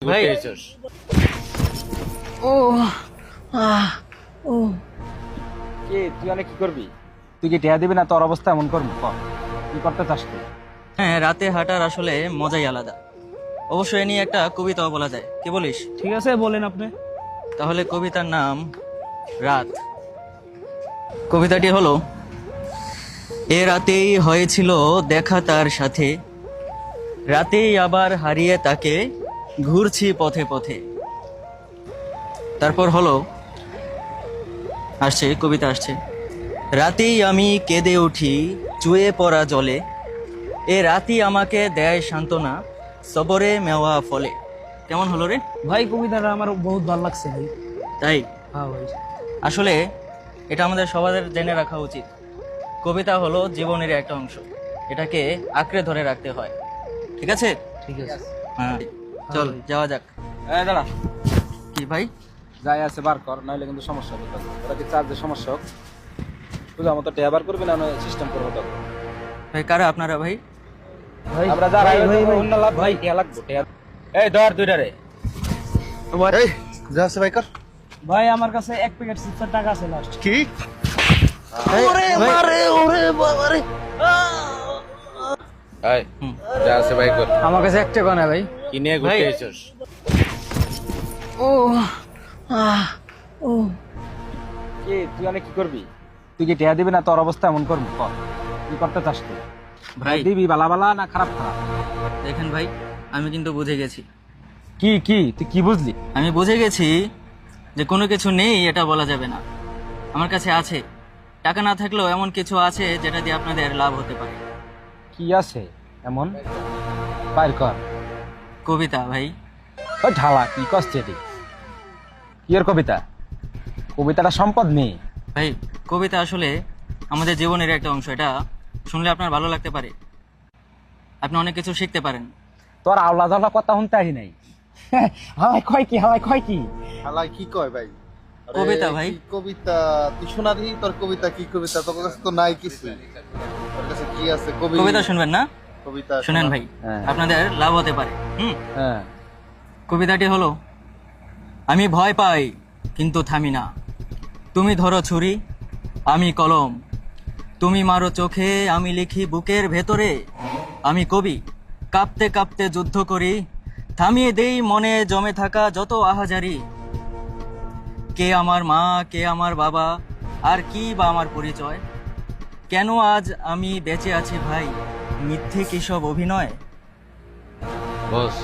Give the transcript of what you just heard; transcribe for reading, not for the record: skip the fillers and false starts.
ভাই ও ও কে তুই অনেক কি করবি? তুই কি টিয়া দিবি না? তোর অবস্থা এমন করবি? কি করতে চাস তুই? হ্যাঁ, রাতে হাঁটার আসলে মজাই আলাদা। অবশ্য এ নিয়ে একটা কবিতাও বলা যায়, কি বলিস? ঠিক আছে, বলেন আপনি। তাহলে কবিতার নাম রাত। কবিতাটি হলো: এ রাতেই হয়েছিল দেখা তার সাথে, রাতেই আবার হারিয়ে তাকে ঘুরছি পথে পথে। তারপর হলো, আসছে কবিতা আসছে: রাতেই আমি কেঁদে উঠি চুয়ে পড়া জলে, এ রাতই আমাকে দেয় সান্ত্বনা সবরে মেওয়া ফলে। কেমন হলো রে? ভাই, কবিতাটা আমার বহুত ভালো লাগছে ভাই। তাই হ্যাঁ ভাই। আসলে এটা আমাদের সবার জেনে রাখা উচিত। কবিতা হলো জীবনের একটা অংশ, এটাকে আঁকড়ে ধরে রাখতে হয়। ঠিক আছে? ঠিক আছে। হ্যাঁ, চল যাওয়া যাক। এই দাঁড়া, কি ভাই? যাই আছে বার কর, নাহলে কিন্তু সমস্যা হবে। ওরা কি চার্জের সমস্যা হোক? বুঝলাম, তো টিয়া বার করবি না সিস্টেম করবো তো। ভাই কারা আপনারা ভাই? ভাই আমরা যারা ভাই, ভাই, ভাই, অন্য লাভ ভাই টিয়া লাগবো টিয়া। এই ধর দুইটা রে। এই যা আছে ভাই কর। ভাই, আমার কাছে এক প্যাকেট চিপসের টাকা আছে লাস্ট। কি ওরে মারে, ওরে বাবারে। এই যা আছে ভাই কর। আমার কাছে একটা টাকা না ভাই। কি নিয়ে ঘুরতে ভাই। এসেছিস? ও ও কে তুই অনেক কি করবি? তুই কি টিয়া দিবি না? তোর অবস্থা এমন করবি? কি করতে চাস তুই? ভাই দিবি বালা বালা না খারাপ খারাপ? দেখেন ভাই, আমি কিন্তু বুঝে গেছি। কি কি তুই কি বুঝলি? আমি বুঝে গেছি যে কোনো কিছু নেই এটা বলা যাবে না। আমার কাছে আছে, টাকা না থাকলেও এমন কিছু আছে যেটা দিয়ে আপনাদের লাভ হতে পারে। কি আছে এমন? বাইর কর। কবিতা ভাই। ওই ঢালা কি কষ্ট এটি? কি এর কবিতা? কবিতাটা সম্পদ নেই। ভাই কবিতা আসলে আমাদের জীবনের একটা অংশ, এটা শুনলে আপনার ভালো লাগতে পারে, আপনি অনেক কিছু শিখতে পারেন। তোর আওলা ঝালা কথা শুনতে আহি নাই। হালাই কয় কি, হালাই কয় কি? হালাই কি কয় ভাই? আরে, কবিতা ভাই। কি কবিতা তুই শোনা দিই, তোর কবিতা কি কবিতা? তোর কাছে তো নাই কিছু। তোর কাছে কি আছে? কবিতা শুনবেন না? কবিতা শুনেন শোনা। ভাই, হ্যাঁ। আপনাদের লাভ হতে পারে। হ্যাঁ, কবিতাটি হলো: আমি ভয় পাই কিন্তু থামি না, তুমি ধরো ছুরি আমি কলম, তুমি মারো চোখে আমি লিখি বুকের ভেতরে, আমি কবি কাঁপতে কাঁপতে যুদ্ধ করি, থামিয়ে দেই মনে জমে থাকা যত আহাজারি। কে আমার মা, কে আমার বাবা, আর কি বা আমার পরিচয়? কেন আজ আমি বেঁচে আছি ভাই, মিথ্যে কি সব অভিনয়? বস